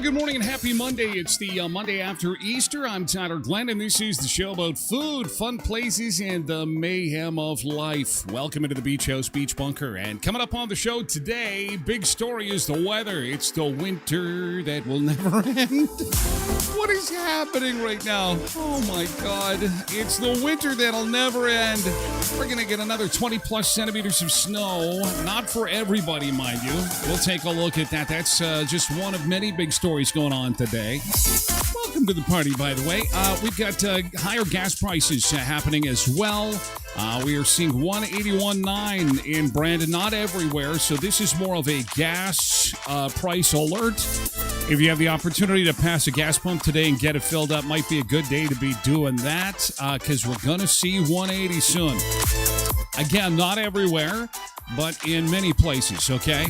Good morning and happy Monday. It's the Monday after Easter. I'm Tyler Glen, and this is the show about food, fun places, and the mayhem of life. Welcome into the Beach House Beach Bunker. And coming up on the show today, big story is the weather. It's the winter that will never end. What is happening right now? Oh my God. It's the winter that'll never end. We're going to get another 20 plus centimeters of snow. Not for everybody, mind you. We'll take a look at that. That's just one of many big stories going on today. Welcome to the party, by the way. We've got higher gas prices happening as well. We are seeing 181.9 in Brandon, not everywhere, so this is more of a gas price alert. If you have the opportunity to pass a gas pump today and get it filled up, might be a good day to be doing that because we're going to see 180 soon. Again, not everywhere, but in many places, okay?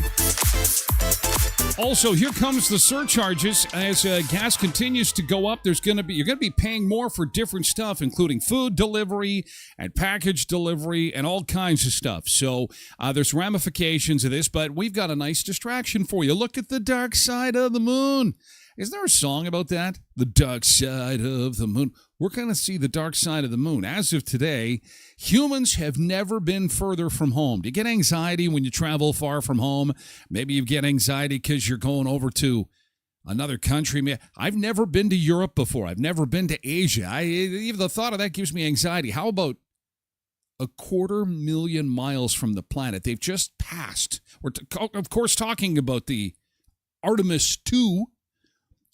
Also, here comes the surcharges. As gas continues to go up, you're going to be paying more for different stuff, including food delivery and package delivery and all kinds of stuff. So there's ramifications of this, but we've got a nice distraction for you. Look at the dark side of the moon. Is there a song about that? The dark side of the moon. We're going to see the dark side of the moon. As of today, humans have never been further from home. Do you get anxiety when you travel far from home? Maybe you get anxiety because you're going over to another country. I've never been to Europe before. I've never been to Asia. Even the thought of that gives me anxiety. How about 250,000 miles from the planet? They've just passed. We're, of course, talking about the Artemis 2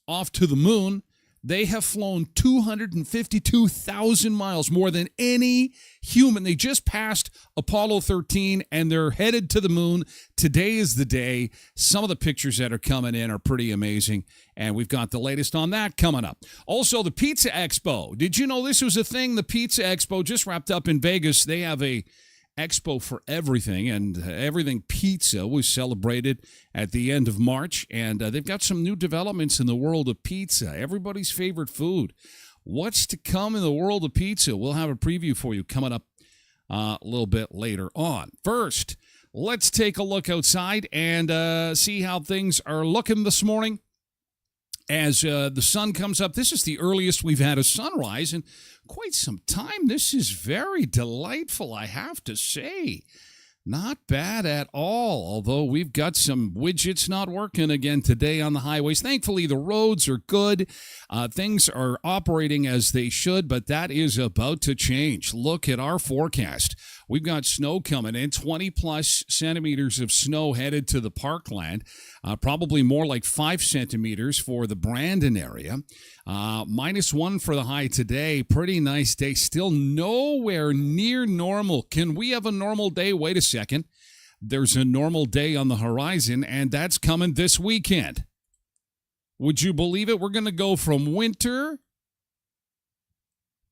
off to the moon. They have flown 252,000 miles, more than any human. They just passed Apollo 13, and they're headed to the moon. Today is the day. Some of the pictures that are coming in are pretty amazing, and we've got the latest on that coming up. Also, the Pizza Expo. Did you know this was a thing? The Pizza Expo just wrapped up in Vegas. They have a expo for everything, and everything pizza was celebrated at the end of March, and they've got some new developments in the world of pizza, everybody's favorite food. What's to come in the world of pizza? We'll have a preview for you coming up a little bit later on. First, let's take a look outside and see how things are looking this morning. As the sun comes up, this is the earliest we've had a sunrise in quite some time. This is very delightful, I have to say. Not bad at all, although we've got some widgets not working again today on the highways. Thankfully, the roads are good. Things are operating as they should, but that is about to change. Look at our forecast. We've got snow coming in, 20-plus centimeters of snow headed to the parkland, probably more like 5 centimeters for the Brandon area. -1 for the high today. Pretty nice day. Still nowhere near normal. Can we have a normal day? Wait a second. There's a normal day on the horizon, and that's coming this weekend. Would you believe it? We're going to go from winter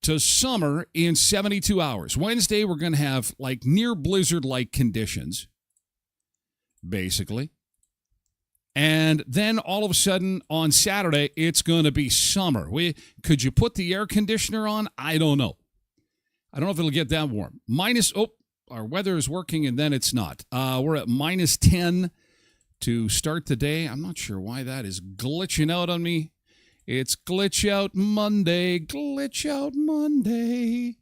to summer in 72 hours. Wednesday, we're going to have like near blizzard-like conditions, basically. And then all of a sudden on Saturday, it's going to be summer. Could you put the air conditioner on? I don't know. I don't know if it'll get that warm. Our weather is working and then it's not. We're at -10 to start the day. I'm not sure why that is glitching out on me. It's Glitch Out Monday, Glitch Out Monday.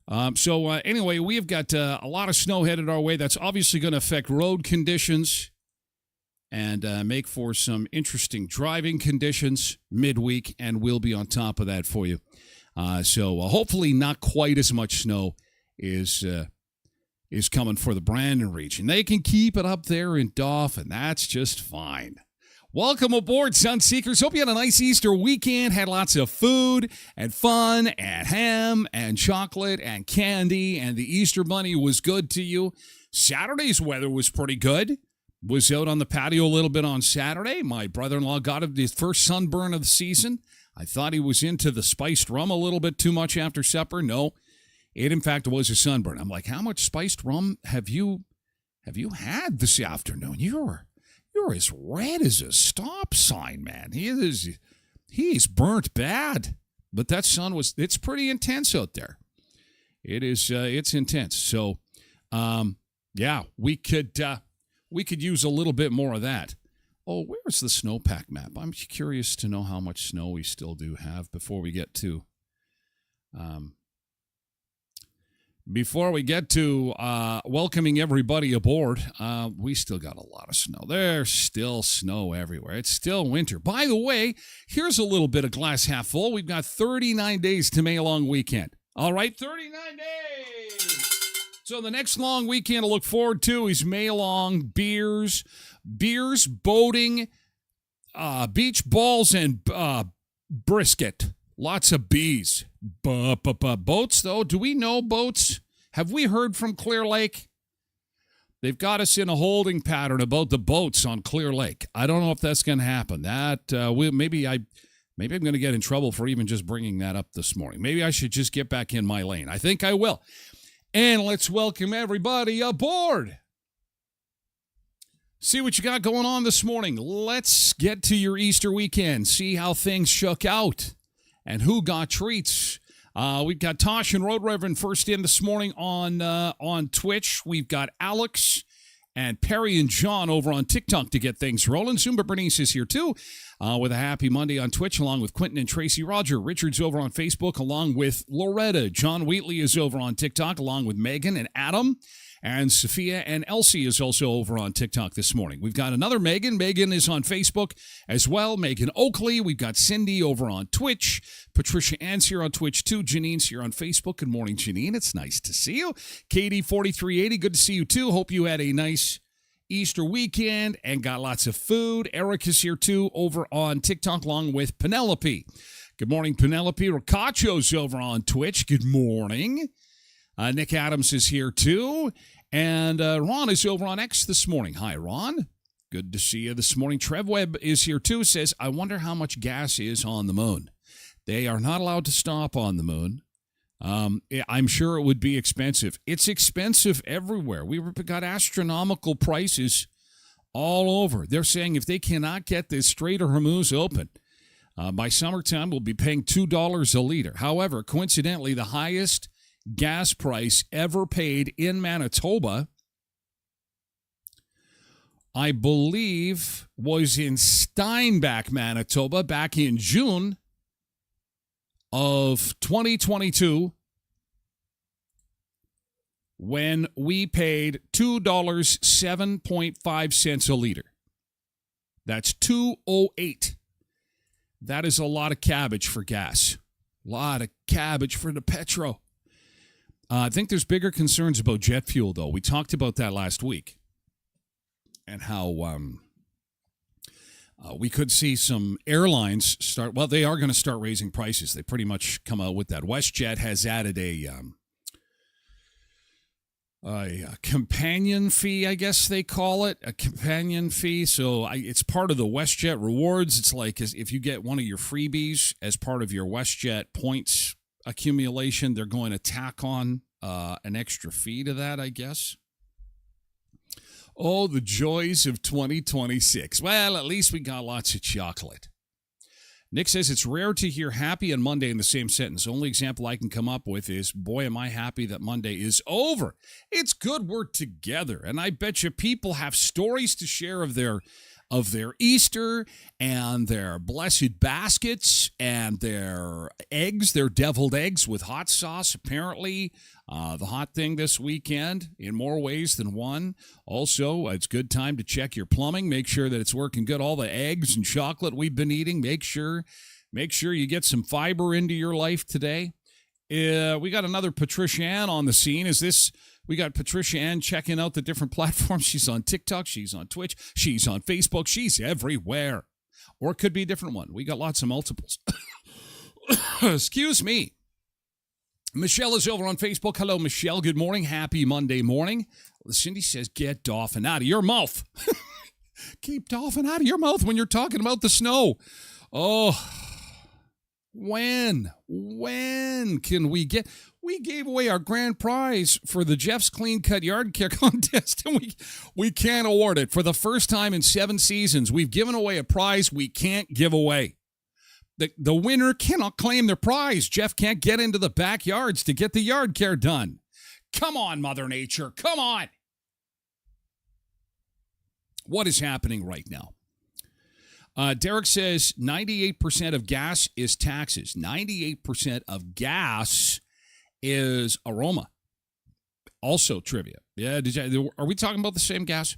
Anyway, we've got a lot of snow headed our way. That's obviously going to affect road conditions and make for some interesting driving conditions midweek, and we'll be on top of that for you. Hopefully not quite as much snow is coming for the Brandon region. They can keep it up there in Dauphin. That's just fine. Welcome aboard, Sunseekers. Hope you had a nice Easter weekend, had lots of food and fun and ham and chocolate and candy, and the Easter Bunny was good to you. Saturday's weather was pretty good. Was out on the patio a little bit on Saturday. My brother-in-law got his first sunburn of the season. I thought he was into the spiced rum a little bit too much after supper. No, it in fact was a sunburn. I'm like, how much spiced rum have you had this afternoon? You're as red as a stop sign, man. He's burnt bad. But that sun it's pretty intense out there. It's intense. So, yeah, we could use a little bit more of that. Oh, where's the snowpack map? I'm curious to know how much snow we still do have before we get to welcoming everybody aboard. We still got a lot of snow. There's still snow everywhere. It's still winter. By the way, here's a little bit of glass half full. We've got 39 days to May long weekend. All right, 39 days. So the next long weekend to look forward to is May long beers, boating, beach balls, and brisket. Lots of bees. Boats, though. Do we know boats? Have we heard from Clear Lake? They've got us in a holding pattern about the boats on Clear Lake. I don't know if that's going to happen. Maybe I'm going to get in trouble for even just bringing that up this morning. Maybe I should just get back in my lane. I think I will. And let's welcome everybody aboard. See what you got going on this morning. Let's get to your Easter weekend. See how things shook out and who got treats. We've got Tosh and Road Reverend first in this morning on Twitch. We've got Alex and Perry and John over on TikTok to get things rolling. Zumba Bernice is here too with a happy Monday on Twitch along with Quentin and Tracy. Roger Richards over on Facebook along with Loretta. John Wheatley is over on TikTok along with Megan and Adam. And Sophia and Elsie is also over on TikTok this morning. We've got another Megan. Megan is on Facebook as well. Megan Oakley. We've got Cindy over on Twitch. Patricia Ann's here on Twitch too. Janine's here on Facebook. Good morning, Janine. It's nice to see you. Katie4380, good to see you too. Hope you had a nice Easter weekend and got lots of food. Eric is here too over on TikTok along with Penelope. Good morning, Penelope. Ricacio's over on Twitch. Good morning. Nick Adams is here too. And Ron is over on X this morning. Hi, Ron. Good to see you this morning. Trev Webb is here too. Says, I wonder how much gas is on the moon. They are not allowed to stop on the moon. I'm sure it would be expensive. It's expensive everywhere. We've got astronomical prices all over. They're saying if they cannot get this Strait of Hormuz open, by summertime, we'll be paying $2 a liter. However, coincidentally, the highest gas price ever paid in Manitoba, I believe, was in Steinbach, Manitoba, back in June of 2022, when we paid $2.07 a liter. That's $2.08. That is a lot of cabbage for gas. A lot of cabbage for the petro. I think there's bigger concerns about jet fuel, though. We talked about that last week and how we could see some airlines start. Well, they are going to start raising prices. They pretty much come out with that. WestJet has added a companion fee, I guess they call it, a companion fee. So it's part of the WestJet rewards. It's like if you get one of your freebies as part of your WestJet points accumulation, they're going to tack on an extra fee to that, I guess. Oh, the joys of 2026. Well, at least we got lots of chocolate. Nick says it's rare to hear happy and Monday in the same sentence. The only example I can come up with is, boy, am I happy that Monday is over. It's good we're together. And I bet you people have stories to share of their Easter and their blessed baskets and their eggs, their deviled eggs with hot sauce, apparently. The hot thing this weekend in more ways than one. Also, it's a good time to check your plumbing. Make sure that it's working good. All the eggs and chocolate we've been eating, make sure you get some fiber into your life today. We got another Patricia Ann on the scene. Is this We got Patricia Ann checking out the different platforms. She's on TikTok. She's on Twitch. She's on Facebook. She's everywhere. Or it could be a different one. We got lots of multiples. Excuse me. Michelle is over on Facebook. Hello, Michelle. Good morning. Happy Monday morning. Cindy says, get Dolphin out of your mouth. Keep Dolphin out of your mouth when you're talking about the snow. Oh, when can we get... We gave away our grand prize for the Jeff's Clean Cut Yard Care Contest, and we can't award it. For the first time in 7 seasons, we've given away a prize we can't give away. The winner cannot claim their prize. Jeff can't get into the backyards to get the yard care done. Come on, Mother Nature. Come on. What is happening right now? Derek says 98% of gas is taxes. 98% of gas is aroma. Also trivia. Yeah, are we talking about the same gas?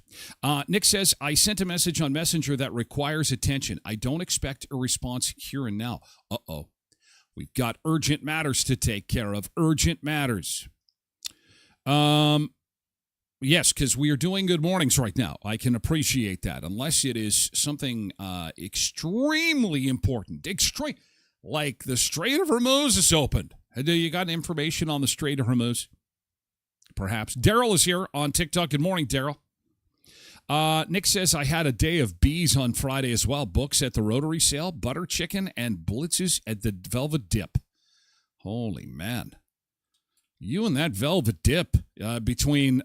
Nick says, I sent a message on Messenger that requires attention. I don't expect a response here and now. Uh-oh. We've got urgent matters to take care of. Urgent matters. Yes, because we are doing good mornings right now. I can appreciate that, unless it is something extremely important. Like the Strait of Hormuz is opened. You got information on the Strait of Hormuz? Perhaps. Daryl is here on TikTok. Good morning, Daryl. Nick says, I had a day of bees on Friday as well. Books at the Rotary Sale, butter chicken, and blitzes at the Velvet Dip. Holy man. You and that Velvet Dip between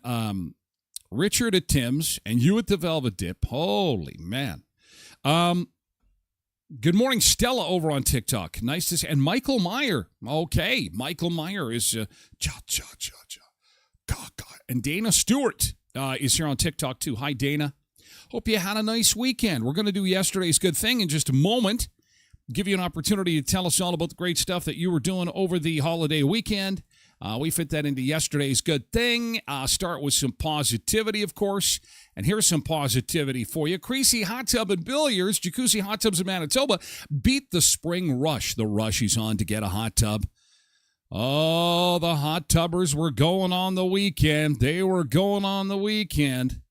Richard at Tim's and you at the Velvet Dip. Holy man. Good morning, Stella, over on TikTok. Nice to see. And Michael Meyer. Okay, Michael Meyer is and Dana Stewart is here on TikTok too. Hi, Dana. Hope you had a nice weekend. We're going to do yesterday's good thing in just a moment. Give you an opportunity to tell us all about the great stuff that you were doing over the holiday weekend. We fit that into yesterday's good thing. Start with some positivity, of course. And here's some positivity for you. Creasy Hot Tub and Billiards, Jacuzzi Hot Tubs in Manitoba, beat the spring rush. The rush is on to get a hot tub. Oh, the hot tubbers were going on the weekend. They were going on the weekend.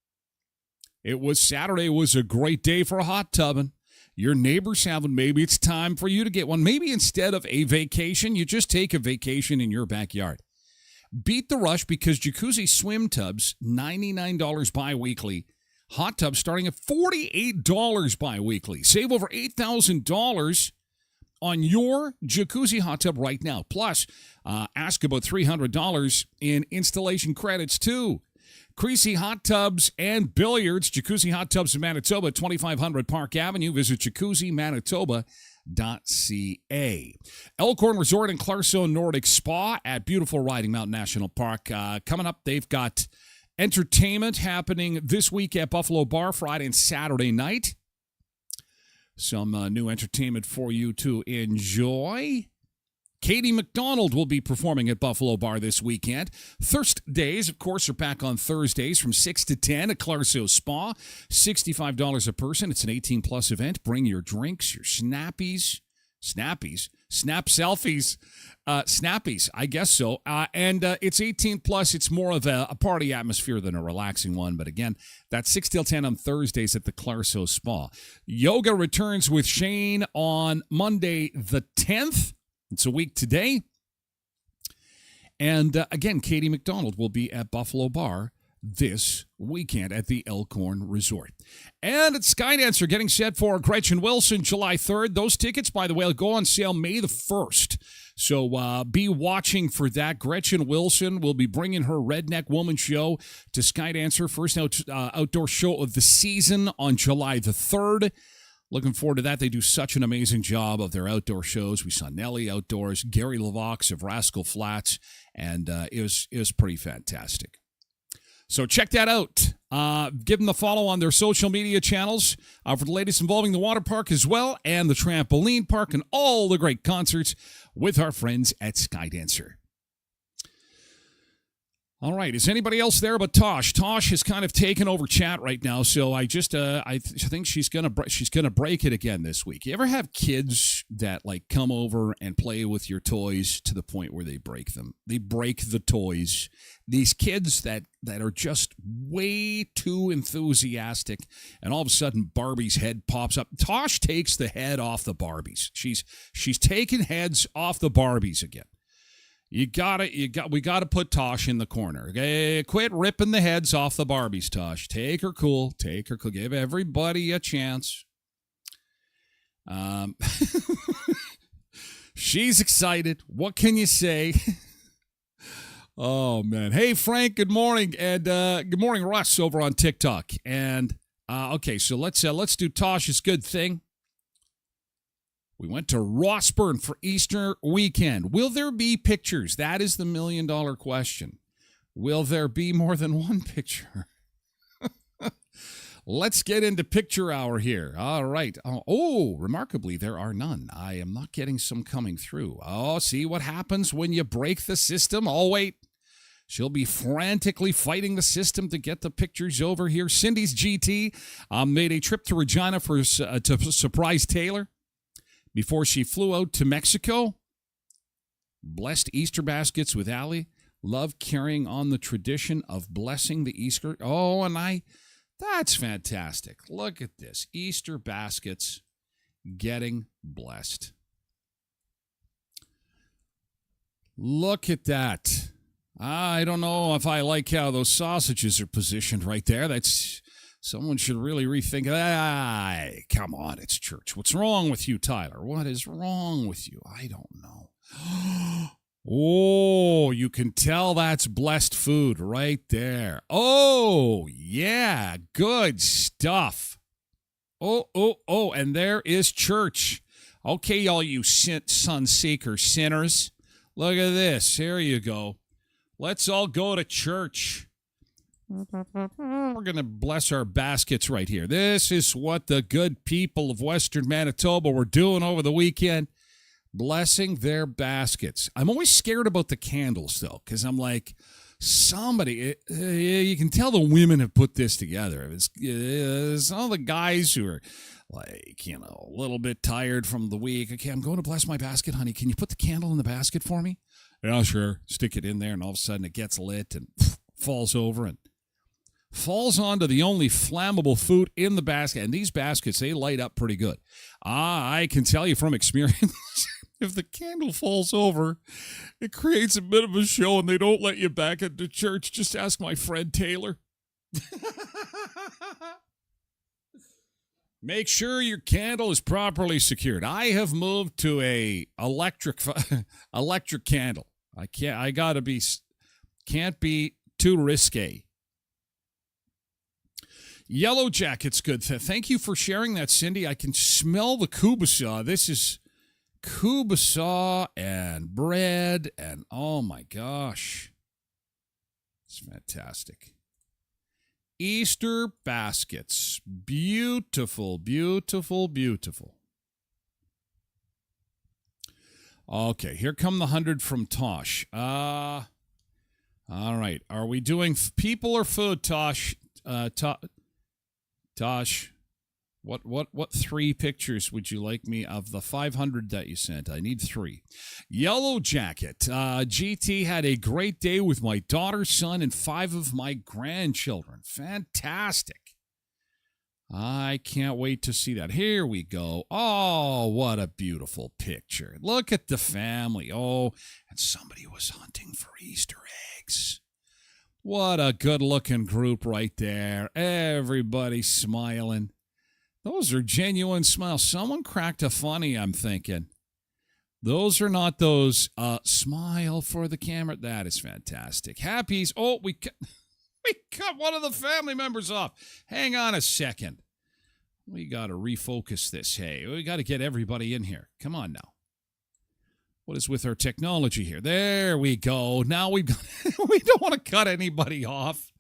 Saturday was a great day for hot tubbing. Your neighbors have one. Maybe it's time for you to get one. Maybe instead of a vacation, you just take a vacation in your backyard. Beat the rush because Jacuzzi swim tubs, $99 bi-weekly. Hot tubs starting at $48 bi-weekly. Save over $8,000 on your Jacuzzi hot tub right now. Plus, ask about $300 in installation credits too. Creasy Hot Tubs and Billiards, Jacuzzi Hot Tubs in Manitoba, 2500 Park Avenue. Visit jacuzzimanitoba.ca. Elkhorn Resort and Clarkson Nordic Spa at beautiful Riding Mountain National Park. Coming up, they've got entertainment happening this week at Buffalo Bar, Friday and Saturday night. Some new entertainment for you to enjoy. Katie McDonald will be performing at Buffalo Bar this weekend. Thirst Days, of course, are back on Thursdays from 6 to 10 at Clarkson Spa. $65 a person. It's an 18-plus event. Bring your drinks, your snappies. Snappies? Snap selfies. Snappies, I guess so. And it's 18-plus. It's more of a party atmosphere than a relaxing one. But again, that's 6 till 10 on Thursdays at the Clarkson Spa. Yoga returns with Shane on Monday the 10th. It's a week today. And again, Katie McDonald will be at Buffalo Bar this weekend at the Elkhorn Resort. And at Skydancer, getting set for Gretchen Wilson July 3rd. Those tickets, by the way, will go on sale May the 1st. So be watching for that. Gretchen Wilson will be bringing her Redneck Woman show to Skydancer, first outdoor show of the season on July the 3rd. Looking forward to that. They do such an amazing job of their outdoor shows. We saw Nelly outdoors, Gary LaVox of Rascal Flats, and it was pretty fantastic. So check that out. Give them the follow on their social media channels for the latest involving the water park as well, and the trampoline park, and all the great concerts with our friends at Skydancer. All right. Is anybody else there but Tosh? Tosh has kind of taken over chat right now, so I think she's gonna break it again this week. You ever have kids that like come over and play with your toys to the point where they break them? They break the toys. These kids that are just way too enthusiastic, and all of a sudden Barbie's head pops up. Tosh takes the head off the Barbies. She's taking heads off the Barbies again. We gotta put Tosh in the corner. Okay, quit ripping the heads off the Barbies, Tosh. Take her cool. Give everybody a chance. She's excited. What can you say? Oh man. Hey Frank. Good morning, and good morning Russ over on TikTok. And okay, so let's do Tosh's good thing. We went to Rossburn for Easter weekend. Will there be pictures? That is the $1 million question. Will there be more than one picture? Let's get into picture hour here. All right. Oh, remarkably, there are none. I am not getting some coming through. Oh, see what happens when you break the system? Oh, wait. She'll be frantically fighting the system to get the pictures over here. Cindy's GT made a trip to Regina to surprise Taylor before she flew out to Mexico. Blessed Easter baskets with Allie. Love carrying on the tradition of blessing the Easter. Oh, and that's fantastic. Look at this. Easter baskets getting blessed. Look at that. I don't know if I like how those sausages are positioned right there. Someone should really rethink that. Come on, it's church. What's wrong with you, Tyler? What is wrong with you? I don't know. Oh, you can tell that's blessed food right there. Oh, yeah, good stuff. Oh, and there is church. Okay, all you sun-seeker sinners. Look at this. Here you go. Let's all go to church. We're going to bless our baskets right here. This is what the good people of Western Manitoba were doing over the weekend, blessing their baskets. I'm always scared about the candles, though, because I'm like, you can tell the women have put this together. It's all the guys who are like, a little bit tired from the week. Okay, I'm going to bless my basket, honey. Can you put the candle in the basket for me? Yeah, sure. Stick it in there, and all of a sudden it gets lit and falls over and falls onto the only flammable food in the basket. And these baskets, they light up pretty good. I can tell you from experience, if the candle falls over, it creates a bit of a show and they don't let you back into church. Just ask my friend Taylor. Make sure your candle is properly secured. I have moved to a electric candle. Can't be too risque. Yellow Jacket's good. Thank you for sharing that, Cindy. I can smell the kubasa. This is kubasa and bread, and oh my gosh. It's fantastic. Easter baskets. Beautiful, beautiful, beautiful. Okay, here come the 100 from Tosh. All right. Are we doing people or food, Tosh? Tosh, what 3 pictures would you like me of the 500 that you sent? I need 3. Yellow Jacket. GT had a great day with my daughter, son, and 5 of my grandchildren. Fantastic. I can't wait to see that. Here we go. Oh, what a beautiful picture. Look at the family. Oh, and somebody was hunting for Easter eggs. What a good-looking group right there. Everybody smiling. Those are genuine smiles. Someone cracked a funny, I'm thinking. Those are not those smile for the camera. That is fantastic. Happies. Oh, we cut one of the family members off. Hang on a second. We got to refocus this. Hey, we got to get everybody in here. Come on now. What is with our technology here? There we go. Now we don't want to cut anybody off.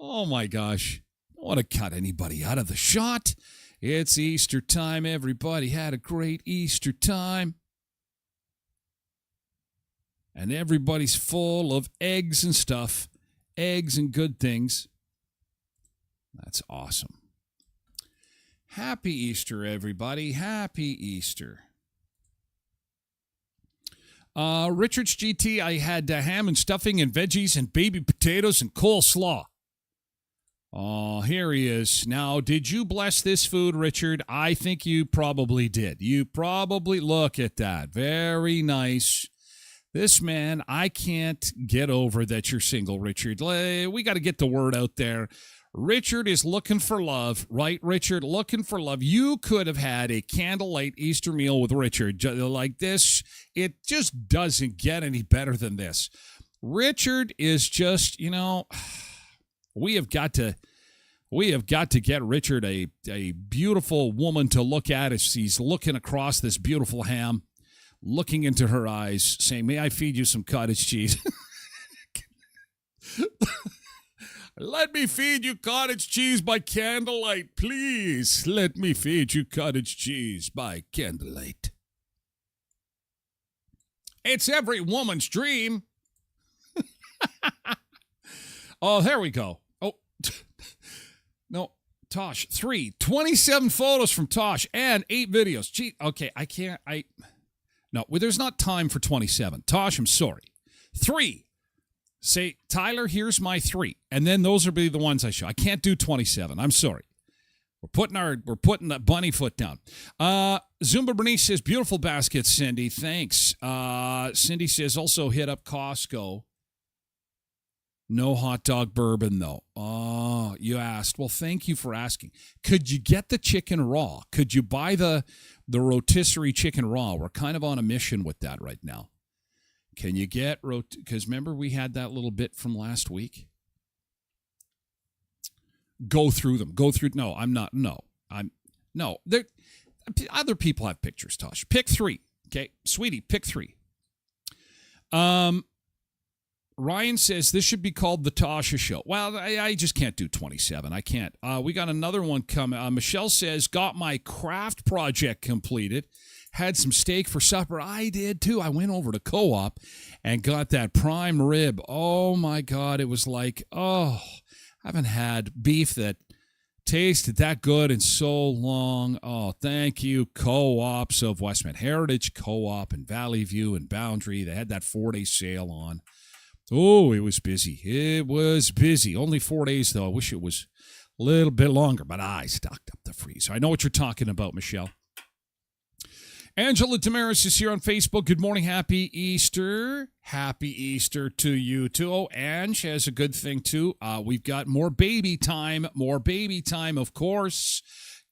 Oh my gosh. Don't want to cut anybody out of the shot. It's Easter time. Everybody had a great Easter time. And everybody's full of eggs and stuff. eggs and good things. That's awesome. Happy Easter, everybody. Happy Easter. Richard's GT, I had ham and stuffing and veggies and baby potatoes and coleslaw. Oh, here he is. Now, did you bless this food, Richard? I think you probably did. You probably, look at that. Very nice. This man, I can't get over that you're single, Richard. We got to get the word out there. Richard is looking for love, right, Richard? Looking for love. You could have had a candlelight Easter meal with Richard like this. It just doesn't get any better than this. Richard is just, we have got to get Richard a beautiful woman to look at as he's looking across this beautiful ham, looking into her eyes, saying, "May I feed you some cottage cheese?" Let me feed you cottage cheese by candlelight, please. Let me feed you cottage cheese by candlelight. It's every woman's dream. Oh, there we go. Oh, no, Tosh, 27 photos from Tosh and 8 videos. Gee, okay, no, there's not time for 27. Tosh, I'm sorry. 3. Say, Tyler, here's my 3. And then those will be the ones I show. I can't do 27. I'm sorry. We're putting that bunny foot down. Zumba Bernice says, beautiful basket, Cindy. Thanks. Cindy says, also hit up Costco. No hot dog bourbon, though. Oh, you asked. Well, thank you for asking. Could you get the chicken raw? Could you buy the rotisserie chicken raw? We're kind of on a mission with that right now. Can you get, because remember we had that little bit from last week? Go through them. No, I'm not. No. Other people have pictures, Tosh. Pick 3. Okay, sweetie, pick 3. Ryan says this should be called the Tasha Show. Well, I just can't do 27. I can't. We got another one coming. Michelle says, got my craft project completed. Had some steak for supper. I did, too. I went over to Co-op and got that prime rib. Oh, my God. It was like, I haven't had beef that tasted that good in so long. Oh, thank you, Co-ops of Westmount. Heritage Co-op and Valley View and Boundary. They had that 4-day sale on. Oh, it was busy. It was busy. Only 4 days, though. I wish it was a little bit longer, but I stocked up the freezer. I know what you're talking about, Michelle. Angela Damaris is here on Facebook. Good morning. Happy Easter. Happy Easter to you, too. Oh, Ange has a good thing, too. We've got more baby time. More baby time, of course.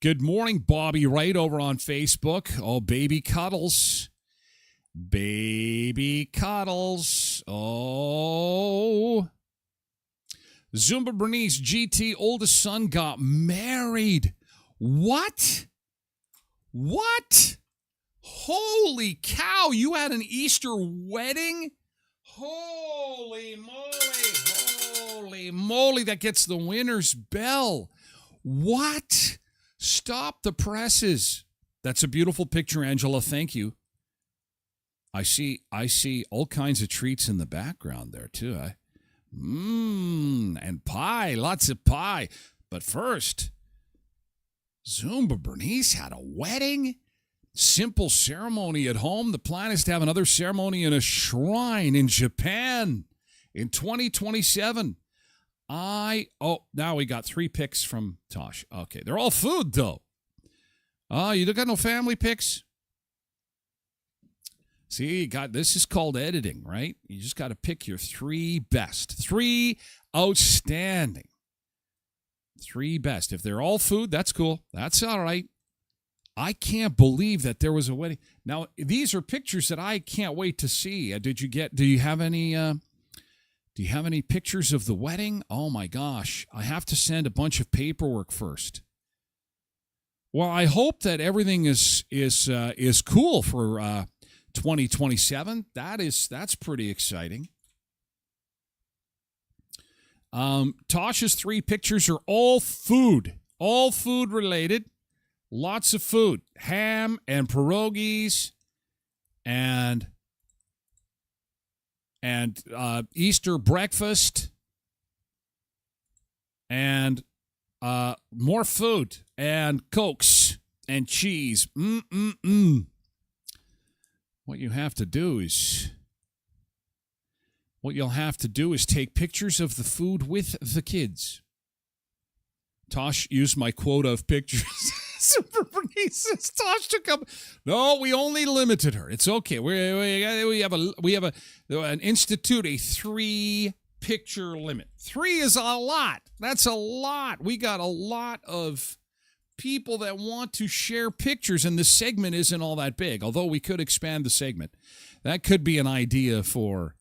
Good morning, Bobby Wright over on Facebook. Oh, baby cuddles. Baby cuddles. Oh. Zumba Bernice GT, oldest son, got married. What? Holy cow, you had an Easter wedding? Holy moly, that gets the winner's bell. What? Stop the presses. That's a beautiful picture, Angela. Thank you. I see all kinds of treats in the background there, too. And pie, lots of pie. But first, Zumba Bernice had a wedding? Simple ceremony at home. The plan is to have another ceremony in a shrine in Japan in 2027. Now we got 3 pics from Tosh. Okay, they're all food, though. You don't got no family pics? See, this is called editing, right? You just got to pick your 3 best. 3 outstanding. 3 best. If they're all food, that's cool. That's all right. I can't believe that there was a wedding. Now, these are pictures that I can't wait to see. Do you have any pictures of the wedding? Oh my gosh. I have to send a bunch of paperwork first. Well, I hope that everything is cool for 2027. That's pretty exciting. Tosh's 3 pictures are all food related. Lots of food, ham and pierogies and Easter breakfast. and more food and Cokes and cheese. What you'll have to do is take pictures of the food with the kids. Tosh used my quota of pictures. Super Bernice says Tosh took up. No, we only limited her. It's okay. We have an institute a 3-picture limit. 3 is a lot. That's a lot. We got a lot of people that want to share pictures, and the segment isn't all that big. Although we could expand the segment. That could be an idea for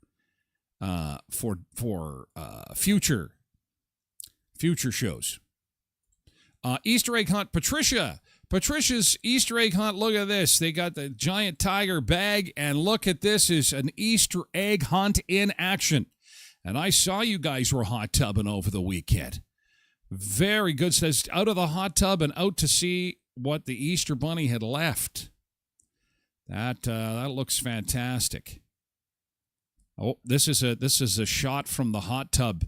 future shows. Easter egg hunt, Patricia's Easter egg hunt. Look at this. They got the giant tiger bag, and look at this is an Easter egg hunt in action. And I saw you guys were hot tubbing over the weekend. Very good. Says out of the hot tub and out to see what the Easter bunny had left. That looks fantastic. Oh, this is a shot from the hot tub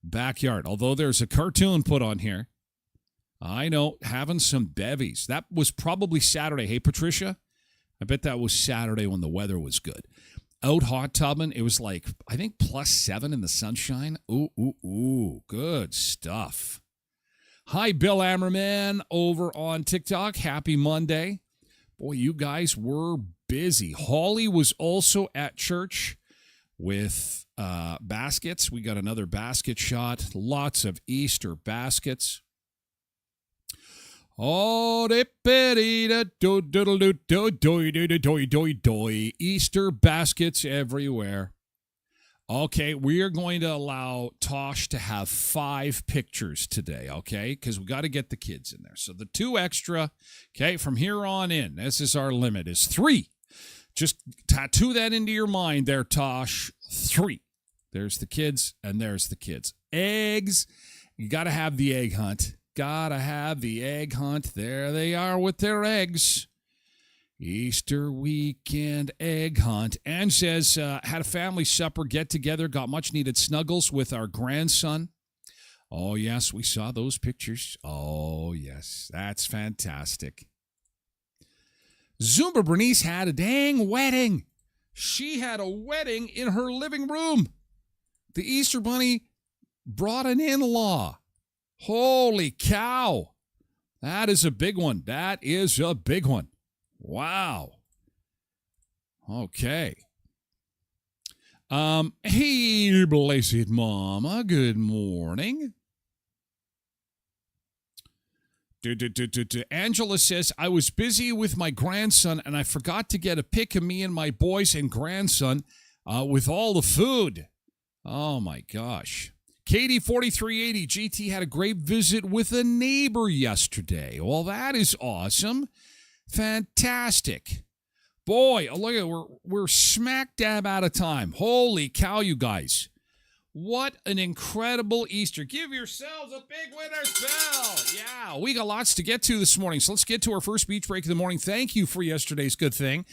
backyard. Although there's a cartoon put on here. I know, having some bevies. That was probably Saturday. Hey, Patricia? I bet that was Saturday when the weather was good. Out hot tubbing, it was like, I think, +7 in the sunshine. Ooh, good stuff. Hi, Bill Ammerman over on TikTok. Happy Monday. Boy, you guys were busy. Holly was also at church with baskets. We got another basket shot. Lots of Easter baskets. Oh, Easter baskets everywhere. Okay, we are going to allow Tosh to have 5 pictures today, okay? Because we got to get the kids in there. So the 2 extra, okay, from here on in, this is our limit, is 3. Just tattoo that into your mind there, Tosh. 3. There's the kids, and there's the kids. Eggs, you got to have the egg hunt. Gotta have the egg hunt. There they are with their eggs. Easter weekend egg hunt. Anne says, had a family supper get-together, got much-needed snuggles with our grandson. Oh, yes, we saw those pictures. Oh, yes, that's fantastic. Zumba Bernice had a dang wedding. She had a wedding in her living room. The Easter Bunny brought an in-law. Holy cow. That is a big one. That is a big one. Wow. Okay. Hey, blessed mama. Good morning. Angela says, I was busy with my grandson and I forgot to get a pic of me and my boys and grandson with all the food. Oh, my gosh. Katie 4380, GT had a great visit with a neighbor yesterday. Well, that is awesome. Fantastic. Boy, look at it. We're smack dab out of time. Holy cow, you guys. What an incredible Easter. Give yourselves a big winner's bell. Yeah, we got lots to get to this morning. So let's get to our first beach break of the morning. Thank you for yesterday's good thing.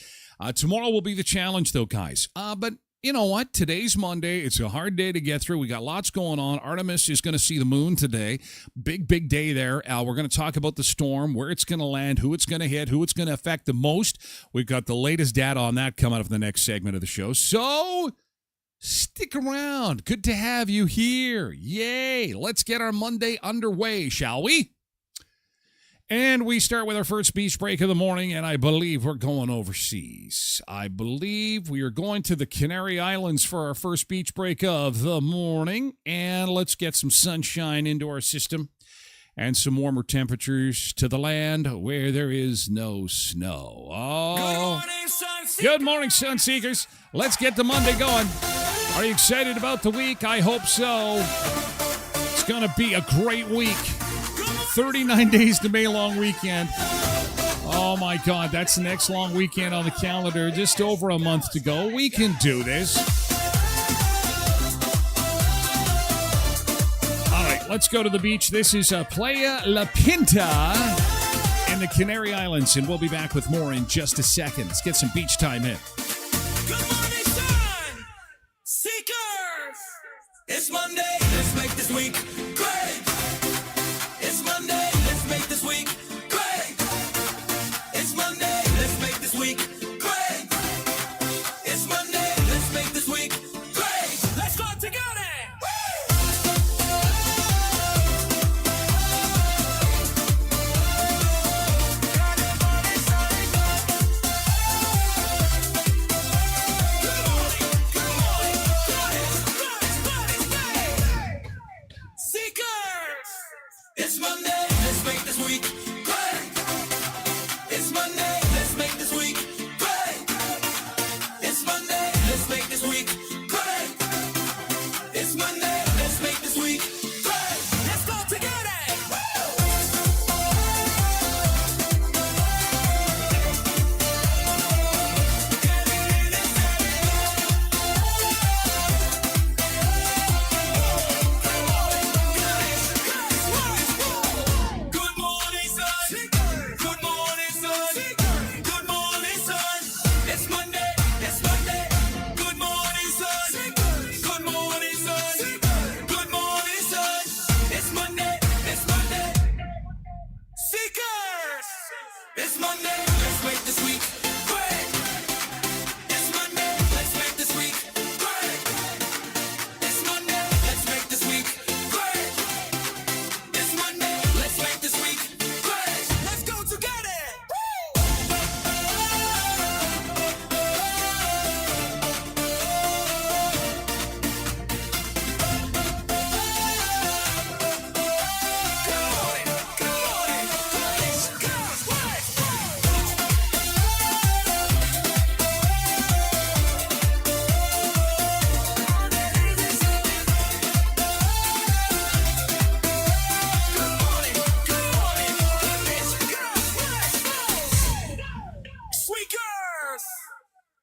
Tomorrow will be the challenge, though, guys. But you know what? Today's Monday. It's a hard day to get through. We got lots going on. Artemis is going to see the moon today. Big day there. We're going to talk about the storm, where it's going to land, who it's going to hit, who it's going to affect the most. We've got the latest data on that coming up in the next segment of the show. So stick around. Good to have you here. Yay. Let's get our Monday underway, shall we? And we start with our first beach break of the morning, and I believe we're going overseas. I believe we are going to the Canary Islands for our first beach break of the morning. And let's get some sunshine into our system and some warmer temperatures to the land where there is no snow. Oh, good morning, sun seekers. Let's get the Monday going. Are you excited about the week? I hope so. It's going to be a great week. 39 days to May long weekend. Oh, my God. That's the next long weekend on the calendar. Just over a month to go. We can do this. All right, let's go to the beach. This is Playa La Pinta in the Canary Islands, and we'll be back with more in just a second. Let's get some beach time in. Good morning, sun seekers. It's Monday. Let's make this week great.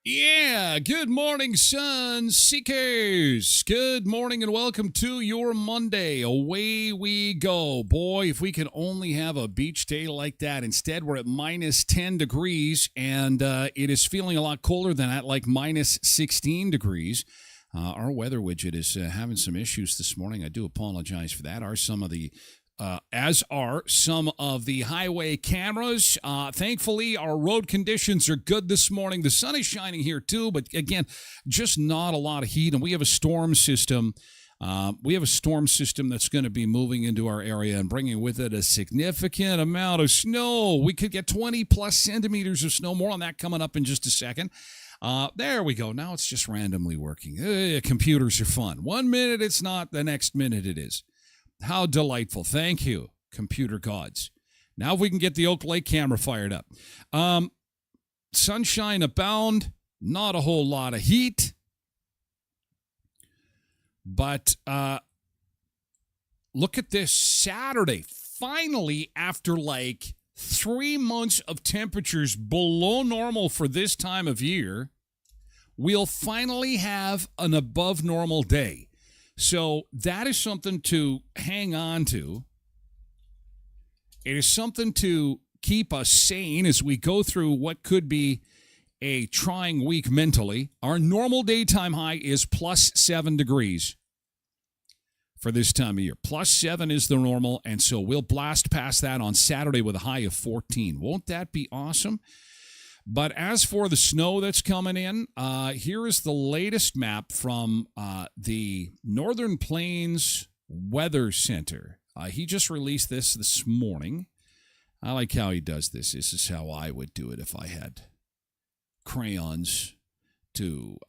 Yeah, good morning, sun seekers. Good morning and welcome to your Monday. Away we go. Boy, if we could only have a beach day like that. Instead, we're at minus 10 degrees, and it is feeling a lot colder than at like minus 16 degrees. Our weather widget is having some issues this morning. I do apologize for that. As are some of the highway cameras. Thankfully, our road conditions are good this morning. The sun is shining here too, but again, just not a lot of heat. And we have a storm system. That's going to be moving into our area and bringing with it a significant amount of snow. We could get 20 plus centimeters of snow. More on that coming up in just a second. There we go. Now it's just randomly working. Computers are fun. 1 minute it's not, the next minute it is. How delightful. Thank you, computer gods. Now if we can get the Oak Lake camera fired up. Sunshine abound, not a whole lot of heat. But look at this Saturday. Finally, after like 3 months of temperatures below normal for this time of year, we'll finally have an above normal day. So that is something to hang on to. It is something to keep us sane as we go through what could be a trying week mentally. Our normal daytime high is plus 7 degrees for this time of year. Plus 7 is the normal, and so we'll blast past that on Saturday with a high of 14. Won't that be awesome? But as for the snow that's coming in, here is the latest map from the Northern Plains Weather Center. He just released this morning. I like how he does this. This is how I would do it if I had crayons to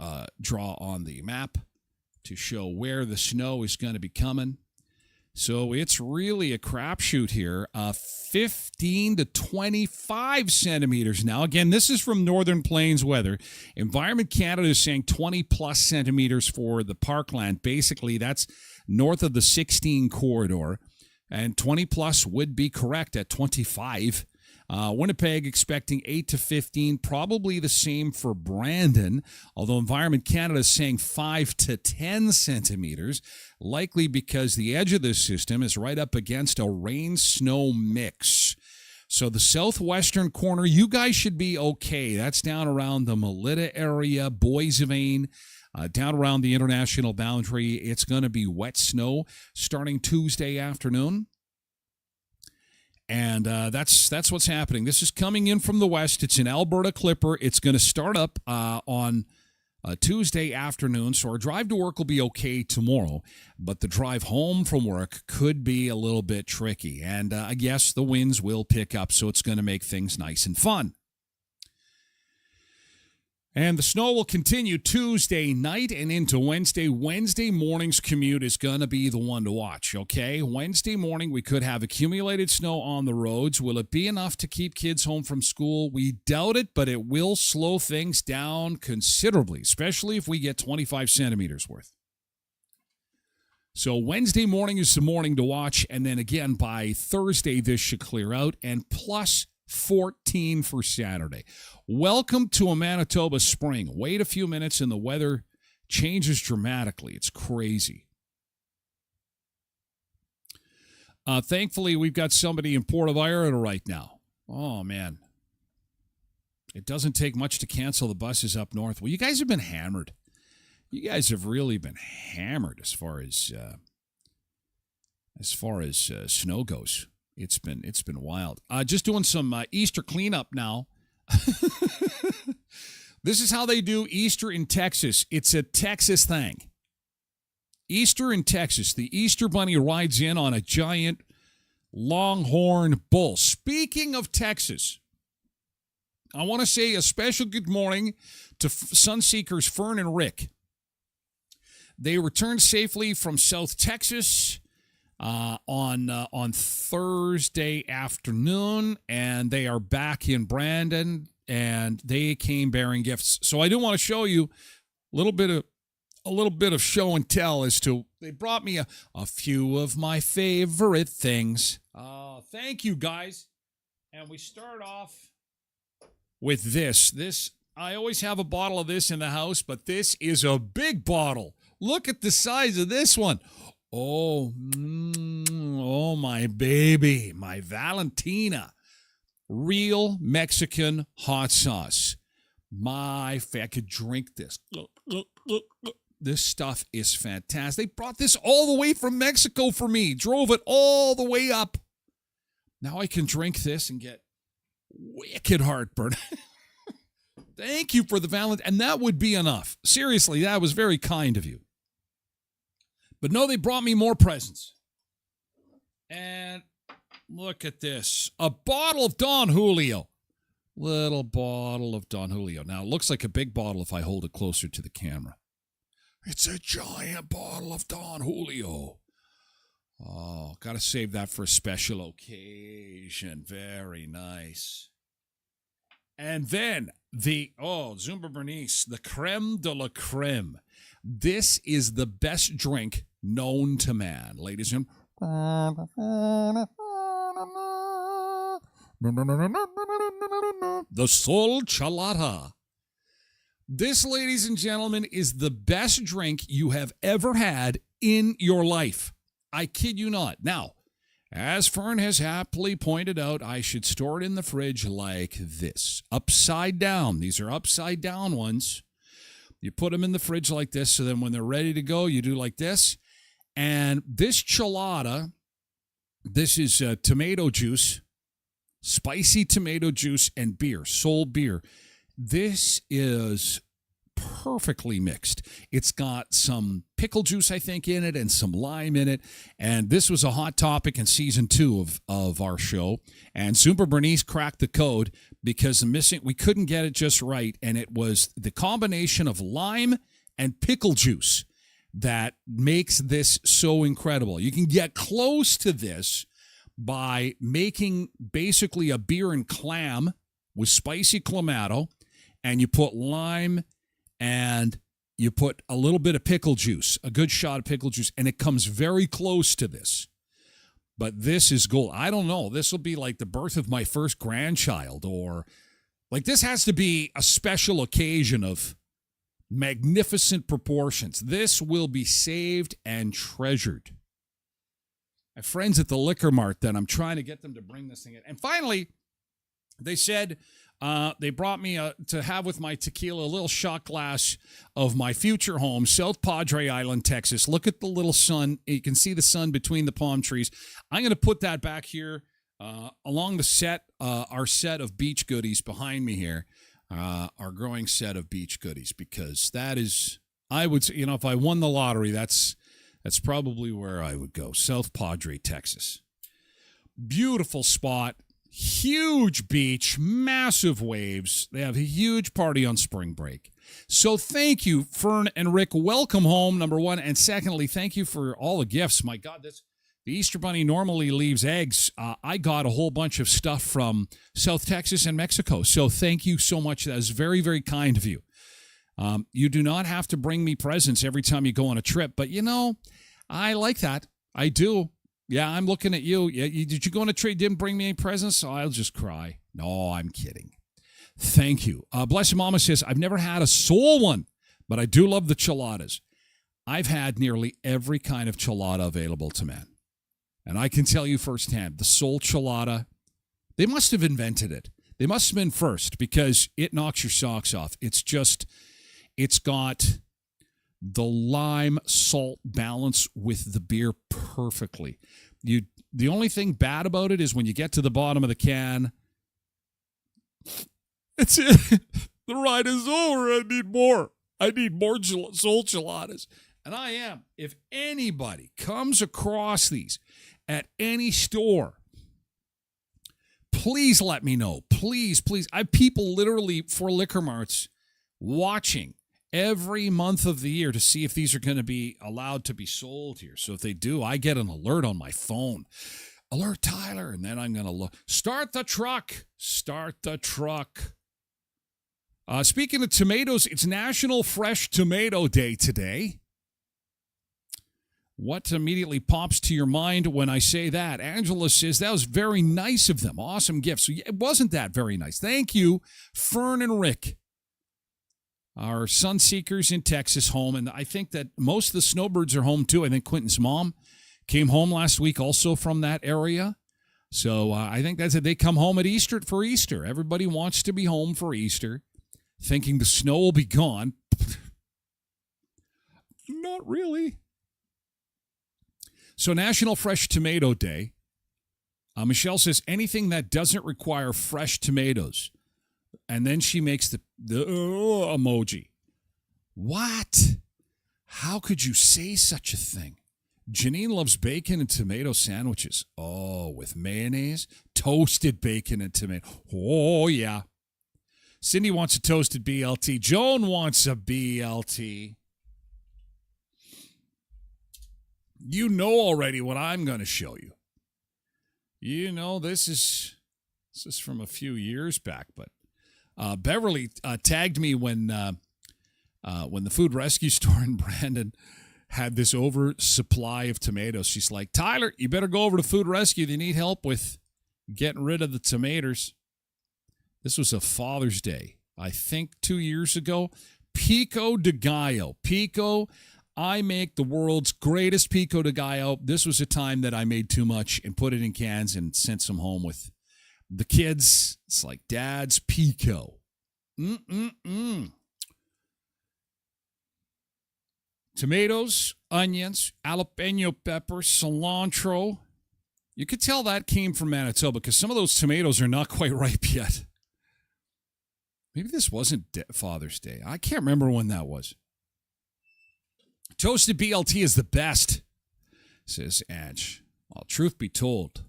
draw on the map to show where the snow is going to be coming. So it's really a crapshoot here. 15 to 25 centimeters now. Again, this is from Northern Plains Weather. Environment Canada is saying 20 plus centimeters for the parkland. Basically, that's north of the 16 corridor. And 20 plus would be correct at 25. Winnipeg expecting 8 to 15, probably the same for Brandon, although Environment Canada is saying 5 to 10 centimeters, likely because the edge of this system is right up against a rain-snow mix. So the southwestern corner, you guys should be okay. That's down around the Melita area, Boissevain, down around the international boundary. It's going to be wet snow starting Tuesday afternoon. And that's what's happening. This is coming in from the west. It's an Alberta Clipper. It's going to start up on Tuesday afternoon. So our drive to work will be okay tomorrow. But the drive home from work could be a little bit tricky. And I guess the winds will pick up. So it's going to make things nice and fun. And the snow will continue Tuesday night and into Wednesday. Wednesday morning's commute is going to be the one to watch, okay? Wednesday morning, we could have accumulated snow on the roads. Will it be enough to keep kids home from school? We doubt it, but it will slow things down considerably, especially if we get 25 centimeters worth. So Wednesday morning is the morning to watch, and then again by Thursday, this should clear out, and plus 14 for Saturday. Welcome to a Manitoba spring. Wait a few minutes and the weather changes dramatically. It's crazy. Thankfully, we've got somebody in Port of Ireland right now. Oh, man. It doesn't take much to cancel the buses up north. Well, you guys have been hammered. You guys have really been hammered as far as snow goes. It's been wild. Just doing some Easter cleanup now. This is how they do Easter in Texas. It's a Texas thing. Easter in Texas. The Easter Bunny rides in on a giant longhorn bull. Speaking of Texas, I want to say a special good morning to Sunseekers Fern and Rick. They returned safely from South Texas on Thursday afternoon, and they are back in Brandon, and they came bearing gifts. So I do want to show you a little bit of show and tell as to they brought me a few of my favorite things. Thank you, guys. And we start off with this. This I always have a bottle of this in the house, but this is a big bottle. Look at the size of this one. Oh, oh, my baby, my Valentina. Real Mexican hot sauce. I could drink this. This stuff is fantastic. They brought this all the way from Mexico for me. Drove it all the way up. Now I can drink this and get wicked heartburn. Thank you for the Valentine. And that would be enough. Seriously, that was very kind of you. But no, they brought me more presents. And look at this. A bottle of Don Julio. Little bottle of Don Julio. Now, it looks like a big bottle if I hold it closer to the camera. It's a giant bottle of Don Julio. Oh, got to save that for a special occasion. Very nice. And then Zumba Bernice, the creme de la creme. This is the best drink known to man, ladies and the Sol Chelada. This, ladies and gentlemen, is the best drink you have ever had in your life. I kid you not. Now, as Fern has happily pointed out, I should store it in the fridge like this. Upside down. These are upside down ones. You put them in the fridge like this, so then when they're ready to go, you do like this. And this chelada, this is tomato juice, spicy tomato juice, and beer, Sol beer. This is perfectly mixed. It's got some pickle juice, I think, in it and some lime in it. And this was a hot topic in season 2 of our show. And Zumba Bernice cracked the code because we couldn't get it just right. And it was the combination of lime and pickle juice that makes this so incredible. You can get close to this by making basically a beer and clam with spicy clamato, and you put lime and you put a little bit of pickle juice, a good shot of pickle juice, and it comes very close to this. But this is gold. I don't know. This will be like the birth of my first grandchild, or like this has to be a special occasion of magnificent proportions. This will be saved and treasured. I have friends at the liquor mart that I'm trying to get them to bring this thing in. And finally, they said they brought me to have with my tequila a little shot glass of my future home, South Padre Island, Texas. Look at the little sun. You can see the sun between the palm trees. I'm going to put that back here along the set, our set of beach goodies behind me here, our growing set of beach goodies, because that is, I would say, if I won the lottery, that's probably where I would go. South Padre, Texas. Beautiful spot. Huge beach, massive waves. They have a huge party on spring break. So thank you, Fern and Rick. Welcome home, number one. And secondly, thank you for all the gifts. My God, the Easter Bunny normally leaves eggs. I got a whole bunch of stuff from South Texas and Mexico. So thank you so much. That is very, very kind of you. You do not have to bring me presents every time you go on a trip. But, I like that. I do. Yeah, I'm looking at you. Did you go on a trip, didn't bring me any presents? I'll just cry. No, I'm kidding. Thank you. Blessed Mama says, I've never had a soul one, but I do love the cheladas. I've had nearly every kind of chelada available to man. And I can tell you firsthand, the soul chelada, they must have invented it. They must have been first, because it knocks your socks off. It's got the lime salt balance with the beer perfectly. The only thing bad about it is when you get to the bottom of the can, it's it. The ride is over. I need more. Soul geladas. And I am. If anybody comes across these at any store, please let me know. Please, please. I have people literally for liquor marts watching every month of the year to see if these are going to be allowed to be sold here. So if they do, I get an alert on my phone. Alert Tyler. And then I'm going to look. Start the truck. Speaking of tomatoes, it's National Fresh Tomato Day today. What immediately pops to your mind when I say that? Angela says, that was very nice of them. Awesome gift. So it wasn't that very nice. Thank you, Fern and Rick. our Sunseekers in Texas home, and I think that most of the snowbirds are home too. I think Quentin's mom came home last week also from that area. So I think that's it. They come home at Easter for Easter. Everybody wants to be home for Easter, thinking the snow will be gone. Not really. So National Fresh Tomato Day. Michelle says anything that doesn't require fresh tomatoes. And then she makes the emoji. What? How could you say such a thing? Janine loves bacon and tomato sandwiches. Oh, with mayonnaise? Toasted bacon and tomato. Oh, yeah. Cindy wants a toasted BLT. Joan wants a BLT. You know already what I'm going to show you. You know, this is from a few years back, but Beverly tagged me when the food rescue store in Brandon had this oversupply of tomatoes. She's like, Tyler, you better go over to Food Rescue. They need help with getting rid of the tomatoes. This was a Father's Day, I think 2 years ago. Pico de Gallo. Pico, I make the world's greatest Pico de Gallo. This was a time that I made too much and put it in cans and sent some home with the kids. It's like Dad's Pico. Tomatoes, onions, jalapeno peppers, cilantro. You could tell that came from Manitoba because some of those tomatoes are not quite ripe yet. Maybe this wasn't Father's Day. I can't remember when that was. Toasted BLT is the best, says Ange. Well, truth be told,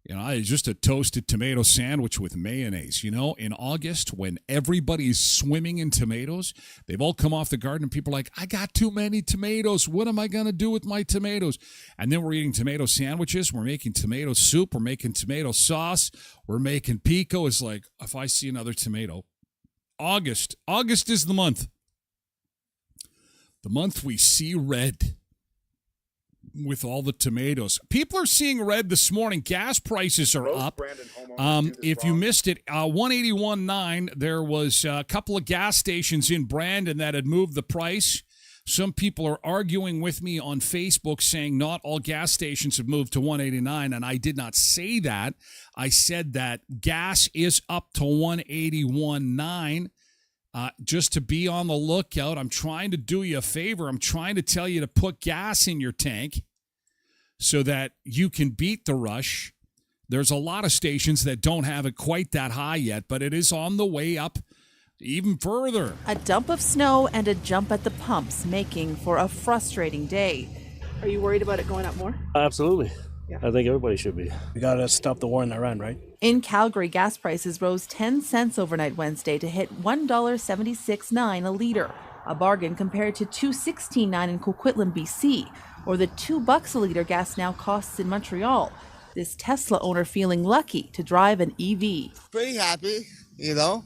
just a toasted tomato sandwich with mayonnaise. In August, when everybody's swimming in tomatoes, they've all come off the garden and people are like, I got too many tomatoes. What am I going to do with my tomatoes? And then we're eating tomato sandwiches. We're making tomato soup. We're making tomato sauce. We're making pico. It's like, if I see another tomato, August is the month. The month we see red. With all the tomatoes. People are seeing red this morning. Gas prices are up. If you missed it, 181.9, there was a couple of gas stations in Brandon that had moved the price. Some people are arguing with me on Facebook saying not all gas stations have moved to 189, and I did not say that. I said that gas is up to 181.9. Just to be on the lookout. I'm trying to do you a favor. I'm trying to tell you to put gas in your tank so that you can beat the rush. There's a lot of stations that don't have it quite that high yet, but it is on the way up even further. A dump of snow and a jump at the pumps, making for a frustrating day. Are you worried about it going up more? Absolutely. Yeah. I think everybody should be. We got to stop the war in Iran, right? In Calgary, gas prices rose 10 cents overnight Wednesday to hit $1.76.9 a liter, a bargain compared to $2.16.9 in Coquitlam, BC, or the $2 a liter gas now costs in Montreal. This Tesla owner feeling lucky to drive an EV. Pretty happy, don't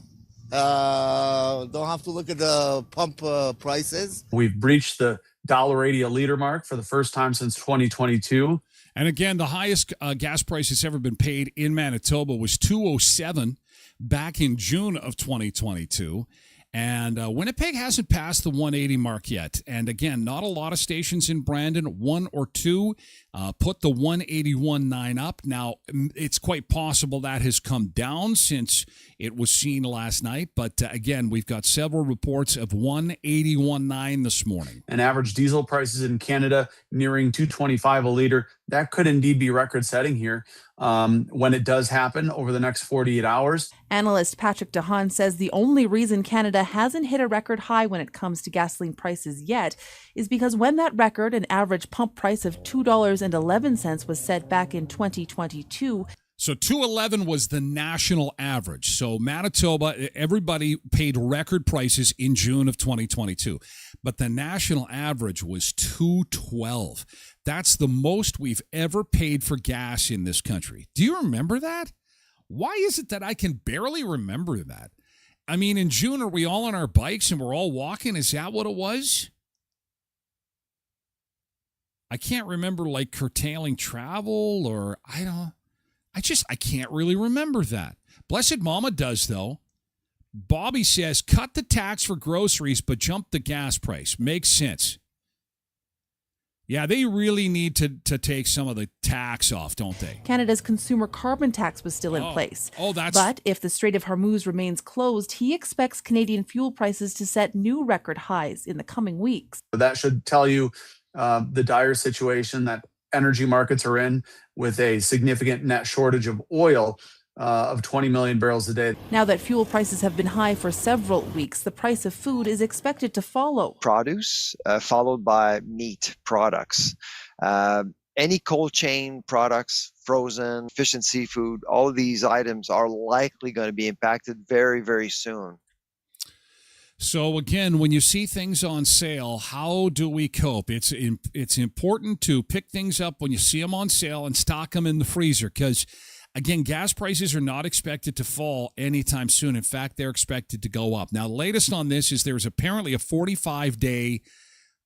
have to look at the pump prices. We've breached the $1.80 a liter mark for the first time since 2022. And again, the highest gas price that's ever been paid in Manitoba was $2.07 back in June of 2022. And Winnipeg hasn't passed the 180 mark yet. And again, not a lot of stations in Brandon, one or two, put the 181.9 up. Now, it's quite possible that has come down since it was seen last night. But again, we've got several reports of 181.9 this morning. And average diesel prices in Canada nearing $2.25 a liter. That could indeed be record-setting here when it does happen over the next 48 hours. Analyst Patrick DeHaan says the only reason Canada hasn't hit a record high when it comes to gasoline prices yet is because when that record, an average pump price of $2.11 was set back in 2022. So $2.11 was the national average. So Manitoba, everybody paid record prices in June of 2022. But the national average was $2.12. That's the most we've ever paid for gas in this country. Do you remember that? Why is it that I can barely remember that? I mean, in June, are we all on our bikes and we're all walking? Is that what it was? I can't remember like curtailing travel or I can't really remember that. Blessed Mama does, though. Bobby says, cut the tax for groceries, but jump the gas price. Makes sense. Yeah, they really need to take some of the tax off, don't they? Canada's consumer carbon tax was still in place. But if the Strait of Hormuz remains closed, he expects Canadian fuel prices to set new record highs in the coming weeks. That should tell you the dire situation that energy markets are in, with a significant net shortage of oil of 20 million barrels a day. Now that fuel prices have been high for several weeks, the price of food is expected to follow. Produce, followed by meat products. Any cold chain products, frozen, fish and seafood, all of these items are likely going to be impacted very, very soon. So again, when you see things on sale, how do we cope? It's important to pick things up when you see them on sale and stock them in the freezer, because again, gas prices are not expected to fall anytime soon. In fact, they're expected to go up. Now, the latest on this is there's apparently a 45-day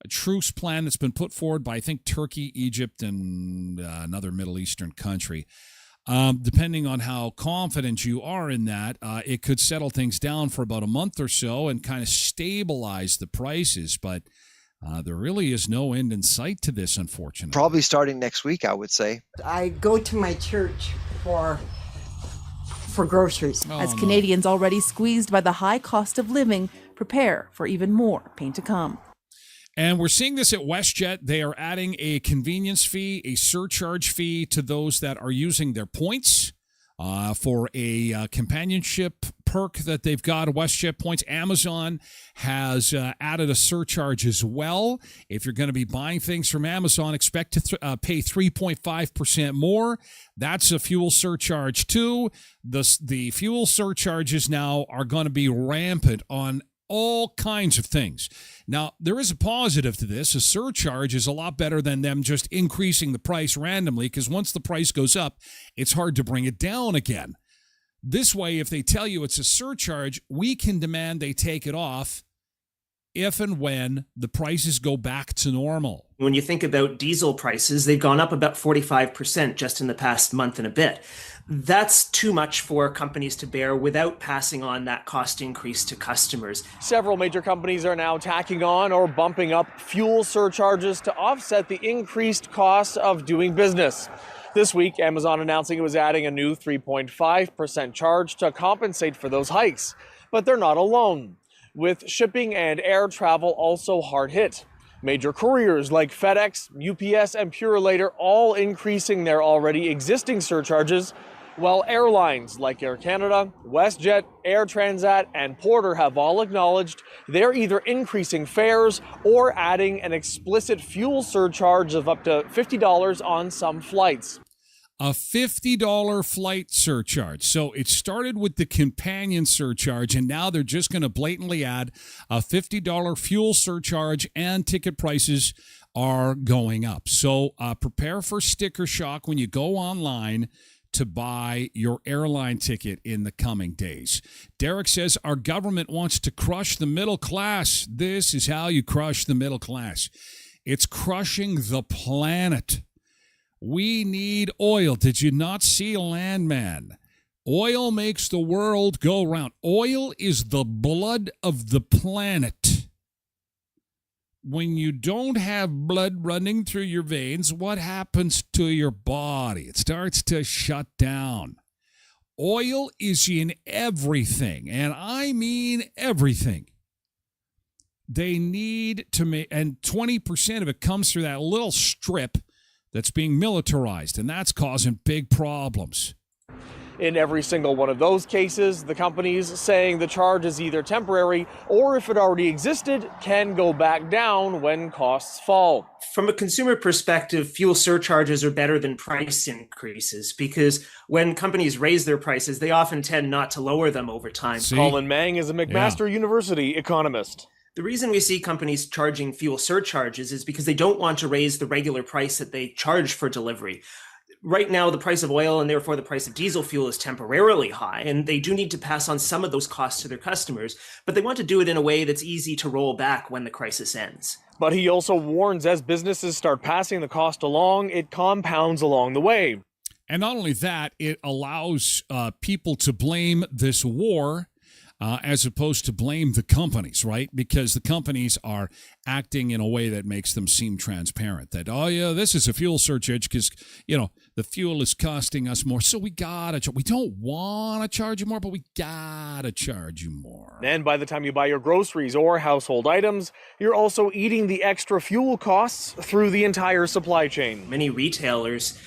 truce plan that's been put forward by, I think, Turkey, Egypt, and another Middle Eastern country. Depending on how confident you are in that, it could settle things down for about a month or so and kind of stabilize the prices. But there really is no end in sight to this, unfortunately. Probably starting next week, I would say. I go to my church for groceries. As Canadians already squeezed by the high cost of living, prepare for even more pain to come. And we're seeing this at WestJet. They are adding a convenience fee, a surcharge fee to those that are using their points for a companionship perk that they've got, WestJet points. Amazon has added a surcharge as well. If you're going to be buying things from Amazon, expect to pay 3.5% more. That's a fuel surcharge too. The fuel surcharges now are going to be rampant on all kinds of things. Now, there is a positive to this. A surcharge is a lot better than them just increasing the price randomly, because once the price goes up, it's hard to bring it down again. This way, if they tell you it's a surcharge, we can demand they take it off if and when the prices go back to normal. When you think about diesel prices, they've gone up about 45% just in the past month and a bit. That's too much for companies to bear without passing on that cost increase to customers. Several major companies are now tacking on or bumping up fuel surcharges to offset the increased costs of doing business. This week, Amazon announcing it was adding a new 3.5% charge to compensate for those hikes. But they're not alone, with shipping and air travel also hard hit. Major couriers like FedEx, UPS, and Purolator all increasing their already existing surcharges, while airlines like Air Canada, WestJet, Air Transat, and Porter have all acknowledged they're either increasing fares or adding an explicit fuel surcharge of up to $50 on some flights. A $50 flight surcharge. So it started with the companion surcharge, and now they're just going to blatantly add a $50 fuel surcharge, and ticket prices are going up. So prepare for sticker shock when you go online to buy your airline ticket in the coming days. Derek says our government wants to crush the middle class. This is how you crush the middle class. It's crushing the planet. We need oil. Did you not see Landman? Oil makes the world go round. Oil is the blood of the planet. When you don't have blood running through your veins, what happens to your body? It starts to shut down. Oil is in everything, and I mean everything. They need to make, and 20% of it comes through that little strip that's being militarized, and that's causing big problems. In every single one of those cases, the companies saying the charge is either temporary or, if it already existed, can go back down when costs fall. From a consumer perspective, fuel surcharges are better than price increases, because when companies raise their prices, they often tend not to lower them over time. Colin Mang is a McMaster University economist. The reason we see companies charging fuel surcharges is because they don't want to raise the regular price that they charge for delivery. Right now, the price of oil and therefore the price of diesel fuel is temporarily high, and they do need to pass on some of those costs to their customers, but they want to do it in a way that's easy to roll back when the crisis ends. But he also warns as businesses start passing the cost along, it compounds along the way. And not only that, it allows people to blame this war as opposed to blame the companies, right? Because the companies are acting in a way that makes them seem transparent. That, oh, yeah, this is a fuel surcharge because, the fuel is costing us more. So we don't want to charge you more, but we got to charge you more. And by the time you buy your groceries or household items, you're also eating the extra fuel costs through the entire supply chain. Many retailers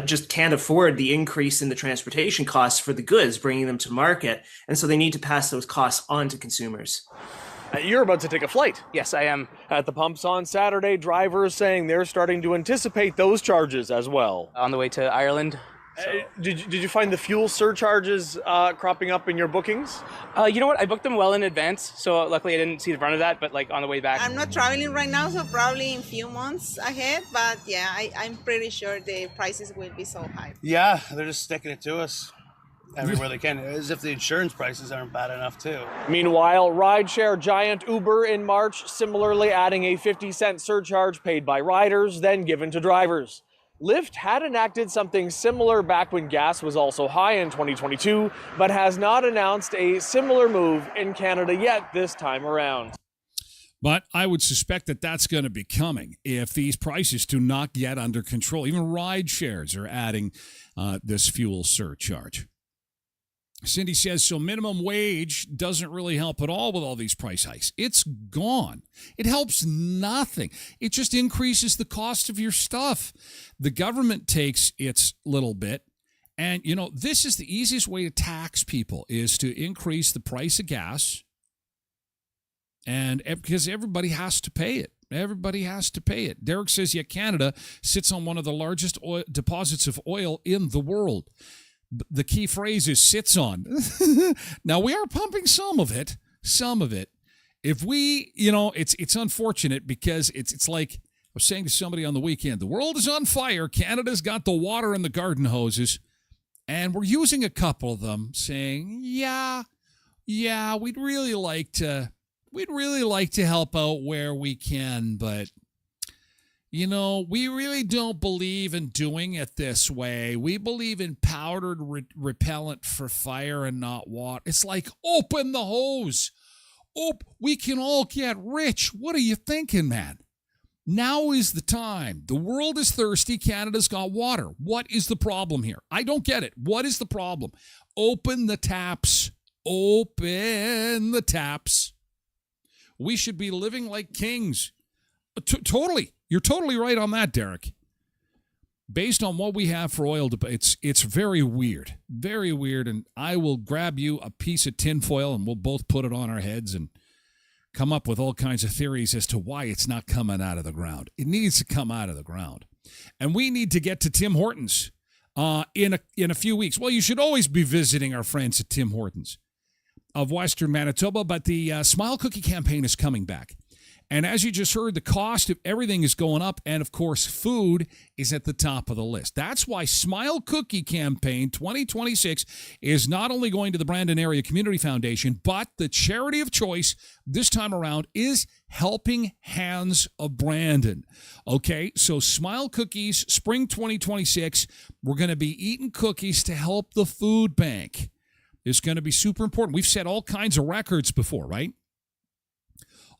just can't afford the increase in the transportation costs for the goods, bringing them to market. And so they need to pass those costs on to consumers. You're about to take a flight. Yes, I am. At the pumps on Saturday, drivers saying they're starting to anticipate those charges as well. On the way to Ireland. Did you find the fuel surcharges cropping up in your bookings? You know what? I booked them well in advance, so luckily I didn't see the brunt of that, but on the way back. I'm not traveling right now, so probably in a few months ahead, but yeah, I'm pretty sure the prices will be so high. Yeah, they're just sticking it to us everywhere they can, as if the insurance prices aren't bad enough too. Meanwhile, rideshare giant Uber in March similarly adding a 50-cent surcharge paid by riders, then given to drivers. Lyft had enacted something similar back when gas was also high in 2022, but has not announced a similar move in Canada yet this time around. But I would suspect that that's going to be coming if these prices do not get under control. Even ride shares are adding this fuel surcharge. Cindy says, so minimum wage doesn't really help at all with all these price hikes. It's gone. It helps nothing. It just increases the cost of your stuff. The government takes its little bit. And, this is the easiest way to tax people is to increase the price of gas. And because everybody has to pay it. Everybody has to pay it. Derek says, Canada sits on one of the largest deposits of oil in the world. The key phrase is sits on. Now, we are pumping some of it. If we, it's unfortunate because it's like I was saying to somebody on the weekend, the world is on fire. Canada's got the water and the garden hoses. And we're using a couple of them saying, yeah, we'd really like to help out where we can, but we really don't believe in doing it this way. We believe in powdered repellent for fire and not water. It's like, open the hose. We can all get rich. What are you thinking, man? Now is the time. The world is thirsty. Canada's got water. What is the problem here? I don't get it. What is the problem? Open the taps. Open the taps. We should be living like kings. Totally. You're totally right on that, Derek. Based on what we have for oil, it's very weird. Very weird, and I will grab you a piece of tinfoil, and we'll both put it on our heads and come up with all kinds of theories as to why it's not coming out of the ground. It needs to come out of the ground. And we need to get to Tim Hortons in a few weeks. Well, you should always be visiting our friends at Tim Hortons of Western Manitoba, but the Smile Cookie campaign is coming back. And as you just heard, the cost of everything is going up. And, of course, food is at the top of the list. That's why Smile Cookie Campaign 2026 is not only going to the Brandon Area Community Foundation, but the charity of choice this time around is Helping Hands of Brandon. Okay, so Smile Cookies, spring 2026, we're going to be eating cookies to help the food bank. It's going to be super important. We've set all kinds of records before, right?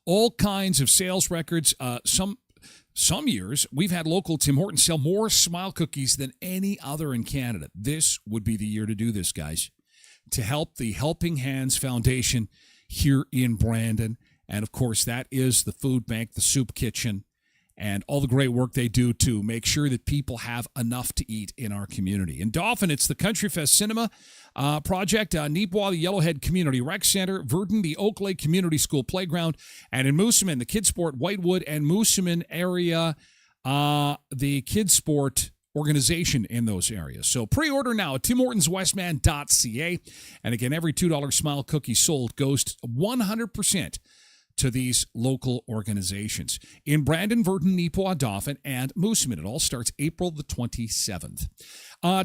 All kinds of sales records. Some years, we've had local Tim Hortons sell more Smile Cookies than any other in Canada. This would be the year to do this, guys, to help the Helping Hands Foundation here in Brandon. And, of course, that is the food bank, the soup kitchen, and all the great work they do to make sure that people have enough to eat in our community. In Dauphin, it's the Country Fest Cinema Project, Neepwa, the Yellowhead Community Rec Center, Verdun, the Oak Lake Community School Playground, and in Moosomin, the Kids Sport, Whitewood, and Moosomin area, the Kids Sport organization in those areas. So pre-order now at timhortonswestman.ca. And again, every $2 Smile Cookie sold goes 100% to these local organizations in Brandon, Verdun, Neepwa, Dauphin, and Moosomin. It all starts April the 27th.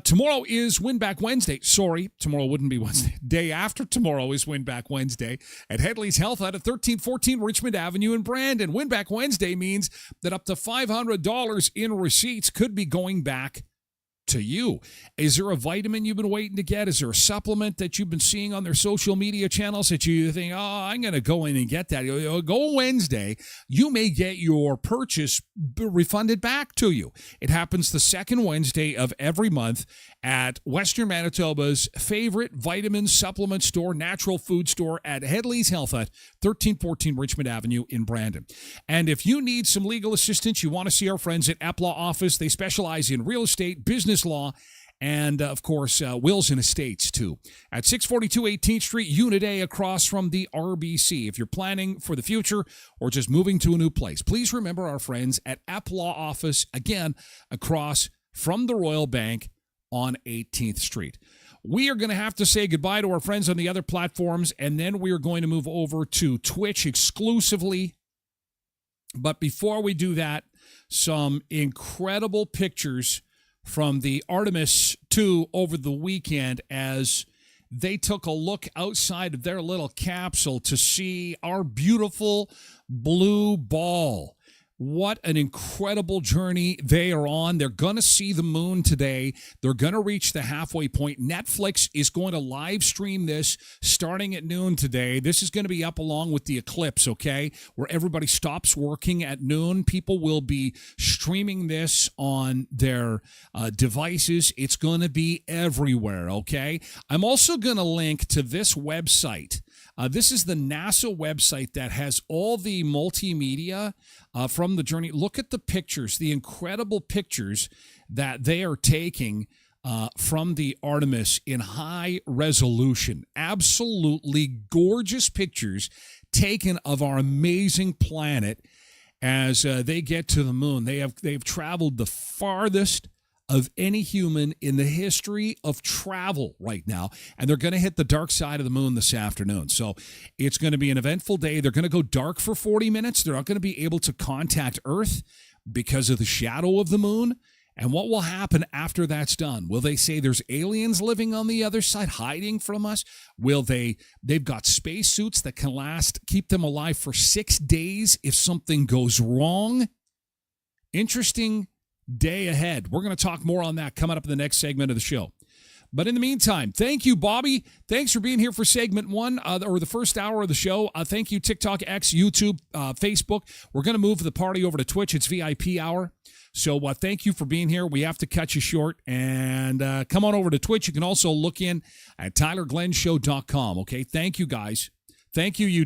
Tomorrow is Win Back Wednesday. Sorry, tomorrow wouldn't be Wednesday. Day after tomorrow is Win Back Wednesday at Headley's Health Hut at 1314 Richmond Avenue in Brandon. Win Back Wednesday means that up to $500 in receipts could be going back to you. Is there a vitamin you've been waiting to get? Is there a supplement that you've been seeing on their social media channels that you think, oh, I'm going to go in and get that? Go Wednesday. You may get your purchase refunded back to you. It happens the second Wednesday of every month at Western Manitoba's favorite vitamin supplement store, natural food store at Headley's Health Hut, 1314 Richmond Avenue in Brandon. And if you need some legal assistance, you want to see our friends at Epla Office. They specialize in real estate, business law, and, of course, wills and estates, too. At 642 18th Street, Unit A, across from the RBC. If you're planning for the future or just moving to a new place, please remember our friends at Epla Office, again, across from the Royal Bank on 18th Street. We are going to have to say goodbye to our friends on the other platforms, and then we are going to move over to Twitch exclusively. But before we do that, some incredible pictures from the Artemis 2 over the weekend as they took a look outside of their little capsule to see our beautiful blue ball. What an incredible journey they are on. They're going to see the moon today. They're going to reach the halfway point. Netflix is going to live stream this starting at noon today. This is going to be up along with the eclipse, okay, where everybody stops working at noon. People will be streaming this on their devices. It's going to be everywhere, okay? I'm also going to link to this website. This is the NASA website that has all the multimedia from the journey. Look at the pictures, the incredible pictures that they are taking from the Artemis in high resolution. Absolutely gorgeous pictures taken of our amazing planet as they get to the moon. They've traveled the farthest of any human in the history of travel right now, and they're going to hit the dark side of the moon this afternoon. So it's going to be an eventful day. They're going to go dark for 40 minutes. They're not going to be able to contact Earth because of the shadow of the moon. And what will happen after that's done? Will they say there's aliens living on the other side hiding from us? They've got spacesuits that can keep them alive for 6 days if something goes wrong? Interesting day ahead. We're going to talk more on that coming up in the next segment of the show. But in the meantime, thank you, Bobby. Thanks for being here for segment one, or the first hour of the show. Thank you, TikTok, X, YouTube, Facebook. We're going to move the party over to Twitch. It's VIP hour. So thank you for being here. We have to cut you short. And come on over to Twitch. You can also look in at TylerGlenShow.com. Okay, thank you, guys. Thank you, YouTube.